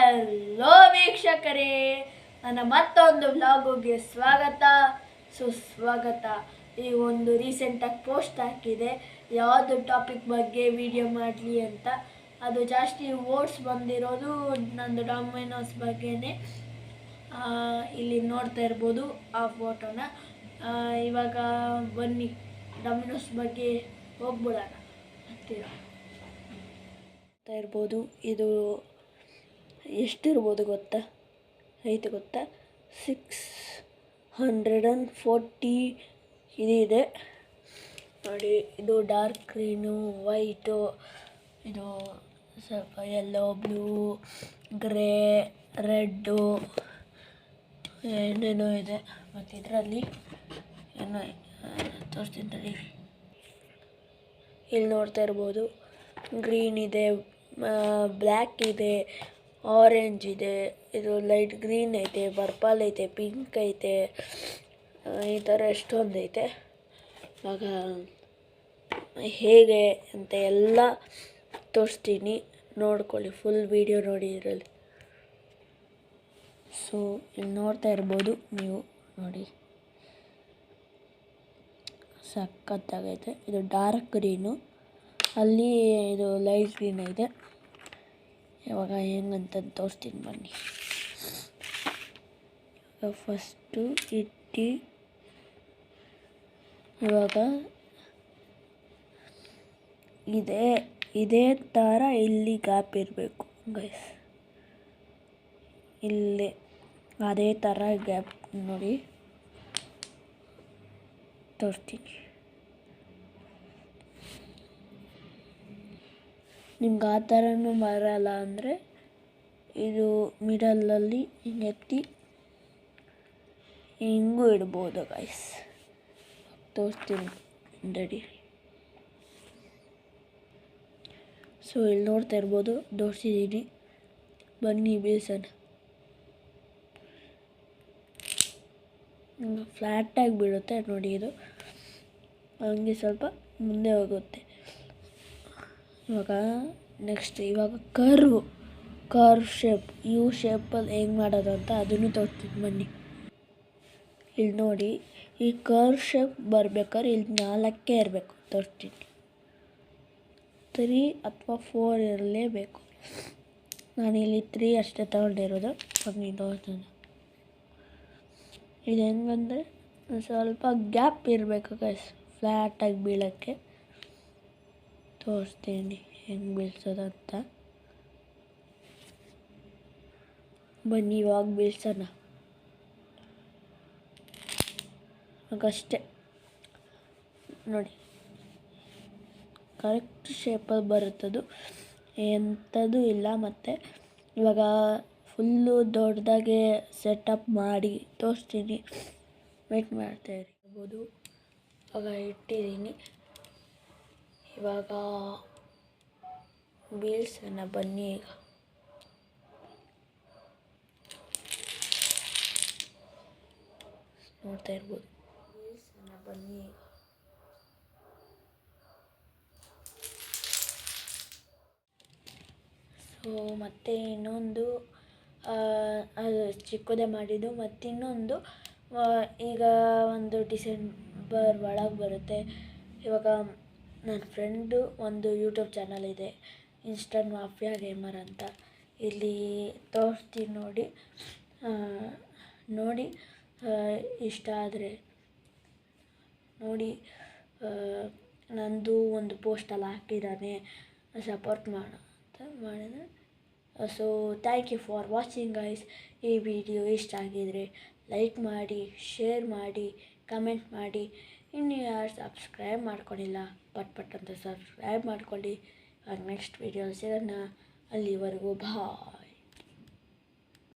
Hello ವೀಕ್ಷಕರೇ, ನನ್ನ ಮತ್ತೊಂದು ವ್ಲಾಗಿಗೆ ಸ್ವಾಗತ ಸುಸ್ವಾಗತ. ಈ ಒಂದು ರೀಸೆಂಟಾಗಿ ಪೋಸ್ಟ್ ಹಾಕಿದೆ, ಯಾವುದು ಟಾಪಿಕ್ ಬಗ್ಗೆ ವಿಡಿಯೋ ಮಾಡಲಿ ಅಂತ. ಅದು ಜಾಸ್ತಿ ವೋಟ್ಸ್ ಬಂದಿರೋದು ನಂದು ಡೊಮಿನೋಸ್ ಬಗ್ಗೆನೇ. ಇಲ್ಲಿ ನೋಡ್ತಾ ಇರ್ಬೋದು ಆ ಫೋಟೋನ. ಇವಾಗ ಬನ್ನಿ ಡೊಮಿನೋಸ್ ಬಗ್ಗೆ ಹೋಗ್ಬಿಡೋಣ. ಹತ್ತಿರ ಇರ್ಬೋದು, ಇದು ಎಷ್ಟಿರ್ಬೋದು ಗೊತ್ತಾ? 640 ಇದಿದೆ ನೋಡಿ. ಇದು ಡಾರ್ಕ್ ಗ್ರೀನು, ವೈಟು, ಇದು ಸ್ವಲ್ಪ ಯೆಲ್ಲೋ, ಬ್ಲೂ, ಗ್ರೇ, ರೆಡ್ಡು, ಏನೇನೋ ಇದೆ. ಮತ್ತು ಇದರಲ್ಲಿ ಏನೋ ತೋರಿಸ್ತೀನಿ. ಇಲ್ಲಿ ನೋಡ್ತಾ ಇರ್ಬೋದು, ಗ್ರೀನ್ ಇದೆ, ಬ್ಲ್ಯಾಕ್ ಇದೆ, ಆರೆಂಜ್ ಇದೆ, ಇದು ಲೈಟ್ ಗ್ರೀನ್ ಐತೆ, ಪರ್ಪಲ್ ಐತೆ, ಪಿಂಕ್ ಐತೆ, ಈ ಥರ ಎಷ್ಟೊಂದು ಐತೆ. ಇವಾಗ ಹೇಗೆ ಅಂತ ಎಲ್ಲ ತೋರಿಸ್ತೀನಿ, ನೋಡ್ಕೊಳ್ಳಿ, ಫುಲ್ ವಿಡಿಯೋ ನೋಡಿ ಇದರಲ್ಲಿ. ಸೊ ಇಲ್ಲಿ ನೋಡ್ತಾ ಇರ್ಬೋದು ನೀವು, ನೋಡಿ ಸಖತ್ತಾಗೈತೆ. ಇದು ಡಾರ್ಕ್ ಗ್ರೀನು, ಅಲ್ಲಿ ಇದು ಲೈಟ್ ಗ್ರೀನ್ ಐತೆ. ಇವಾಗ ಹೆಂಗಂತ ತೋರಿಸ್ತೀನಿ ಬನ್ನಿ. ಫಸ್ಟು ಇಟ್ಟು ಇವಾಗ ಇದೇ ಥರ ಇಲ್ಲಿ ಗ್ಯಾಪ್ ಇರಬೇಕು ಗೈಸ್. ಇಲ್ಲಿ ಅದೇ ಥರ ಗ್ಯಾಪ್ ನೋಡಿ ತೋರಿಸ್ತೀನಿ. ನಿಮ್ಗೆ ಆ ಥರನೂ ಬರಲ್ಲ ಅಂದರೆ ಇದು ಮಿಡಲಲ್ಲಿ ಹಿಂಗೆ ಎತ್ತಿ ಹಿಂಗೂ ಇಡ್ಬೋದು ಗೈಸ್. ತೋರಿಸ್ತೀನಿ ರೆಡಿ. ಸೊ ಇಲ್ಲಿ ನೋಡ್ತಾ ಇರ್ಬೋದು, ತೋರಿಸಿದ್ದೀನಿ. ಬನ್ನಿ ಬೀಳ್ಸೋಣ. ಫ್ಲ್ಯಾಟಾಗಿ ಬೀಳುತ್ತೆ ನೋಡಿ. ಇದು ಹಂಗೆ ಸ್ವಲ್ಪ ಮುಂದೆ ಹೋಗುತ್ತೆ. ಇವಾಗ ನೆಕ್ಸ್ಟ್ ಕರ್ವ್ ಶೇಪ್, ಯು ಶೇಪಲ್ಲಿ ಹೆಂಗೆ ಮಾಡೋದು ಅಂತ ಅದನ್ನು ತೋರಿಸ್ತೀನಿ ಬನ್ನಿ. ಇಲ್ಲಿ ನೋಡಿ, ಈ ಕರ್ವ್ ಶೇಪ್ ಬರ್ಬೇಕಾದ್ರೆ ಇಲ್ಲಿ 4 ಇರಬೇಕು. ತೋರಿಸ್ತೀನಿ, 3 ಅಥವಾ 4 ಇರಲೇಬೇಕು. ನಾನಿಲ್ಲಿ 3 ಅಷ್ಟೇ ತಗೊಂಡಿರೋದು. ಬನ್ನಿ ತೋರಿಸ್ತೀನಿ. ಇದು ಹೆಂಗಂದರೆ ಸ್ವಲ್ಪ ಗ್ಯಾಪ್ ಇರಬೇಕು ಗೈಸ್, ಫ್ಲ್ಯಾಟಾಗಿ ಬೀಳೋಕ್ಕೆ. ತೋರಿಸ್ತೀನಿ ಹೆಂಗೆ ಬೀಳ್ಸೋದಂತ. ಬನ್ನಿ ಇವಾಗ ಬೀಳ್ಸೋಣ. ಆಗಷ್ಟೇ ನೋಡಿ, ಕರೆಕ್ಟ್ ಶೇಪಲ್ಲಿ ಬರುತ್ತದು, ಎಂಥದ್ದು ಇಲ್ಲ. ಮತ್ತು ಇವಾಗ ಫುಲ್ಲು ದೊಡ್ಡದಾಗೆ ಸೆಟಪ್ ಮಾಡಿ ತೋರಿಸ್ತೀನಿ, ವೇಟ್ ಮಾಡ್ತಾ ಇರ್ಬೋದು. ಇವಾಗ ಇಟ್ಟಿದ್ದೀನಿ, ಇವಾಗ ಬೀಳ್ಸೋಣ ಬನ್ನಿ. ಈಗ ನೋಡ್ತಾ ಇರ್ಬೋದು, ಬೀಳ್ಸೋಣ ಬನ್ನಿ. ಸೊ ಮತ್ತೆ ಇನ್ನೊಂದು ಅದು ಚಿಕ್ಕದೇ ಮಾಡಿದ್ದು. ಮತ್ತಿನ್ನೊಂದು ಈಗ ಒಂದು ಡಿಸೆಂಬರ್ ಒಳಗೆ ಬರುತ್ತೆ. ಇವಾಗ ನನ್ನ ಫ್ರೆಂಡು ಒಂದು ಯೂಟ್ಯೂಬ್ ಚಾನಲ್ ಇದೆ, ಇನ್ಸ್ಟಂಟ್ ಮಾಫಿಯಾ ಗೇಮರ್ ಅಂತ. ಇಲ್ಲಿ ತೋರಿಸ್ತೀನಿ ನೋಡಿ ಇಷ್ಟ ಆದರೆ ನೋಡಿ. ನಂದು ಒಂದು ಪೋಸ್ಟಲ್ಲಿ ಹಾಕಿದ್ದಾನೆ, ಸಪೋರ್ಟ್ ಮಾಡು ಅಂತ ಮಾಡಿದರೆ. So thank you for watching guys. ಈ ವಿಡಿಯೋ ಇಷ್ಟ ಆಗಿದರೆ ಲೈಕ್ ಮಾಡಿ, ಶೇರ್ ಮಾಡಿ, ಕಮೆಂಟ್ ಮಾಡಿ. ಇನ್ನು ಯಾರು ಸಬ್ಸ್ಕ್ರೈಬ್ ಮಾಡ್ಕೊಂಡಿಲ್ಲ ಪಟ್ ಅಂತ ಸಬ್ಸ್ಕ್ರೈಬ್ ಮಾಡ್ಕೊಳ್ಳಿ. ನೆಕ್ಸ್ಟ್ ವಿಡಿಯೋ ಸಿಗೋಣ. ಅಲ್ಲಿವರೆಗೂ ಬಾಯ್.